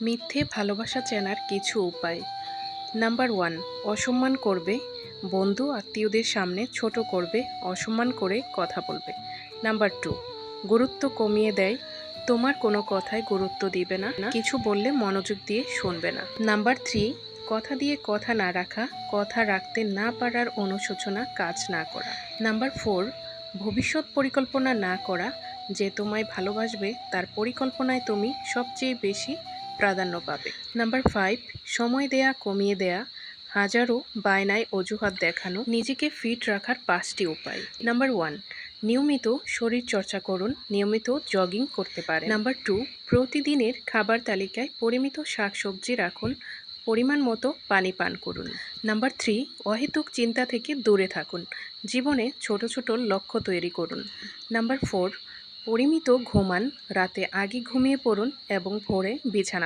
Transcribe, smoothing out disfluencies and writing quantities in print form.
মিথ্যে ভালোবাসা চেনার কিছু উপায়। নাম্বার 1, অসম্মান করবে, বন্ধু আত্মীয়দের সামনে ছোট করবে, অসম্মান করে কথা বলবে। নাম্বার 2, গুরুত্ব কমিয়ে দেয়, তোমার কোনো কথায় গুরুত্ব দিবে না, কিছু বললে মনোযোগ দিয়ে শুনবে না। নাম্বার 3, কথা দিয়ে কথা না রাখা, কথা রাখতে না পারার অনুশোচনা, কাজ না করা। নাম্বার 4, ভবিষ্যৎ পরিকল্পনা না করা, যে তোমায় ভালোবাসবে তার পরিকল্পনায় তুমি সবচেয়ে বেশি প্রাধান্য পাবে। নাম্বার 5, সময় দেয়া কমিয়ে দেয়া, হাজারো বায়নায় অজুহাত দেখানো, নিজেকে ফিট রাখার 5টি উপায়। নাম্বার 1, নিয়মিত শরীর চর্চা করুন, নিয়মিত জগিং করতে পারেন। নাম্বার 2, প্রতিদিনের খাবার তালিকায় পরিমিত শাকসবজি রাখুন, পরিমাণ মতো পানি পান করুন। নাম্বার 3, অহেতুক চিন্তা থেকে দূরে থাকুন, জীবনে ছোট ছোট লক্ষ্য তৈরি করুন। নাম্বার 4, পরিমিত ঘুমান, রাতে আগে ঘুমিয়ে পড়ুন এবং ভোরে বিছানা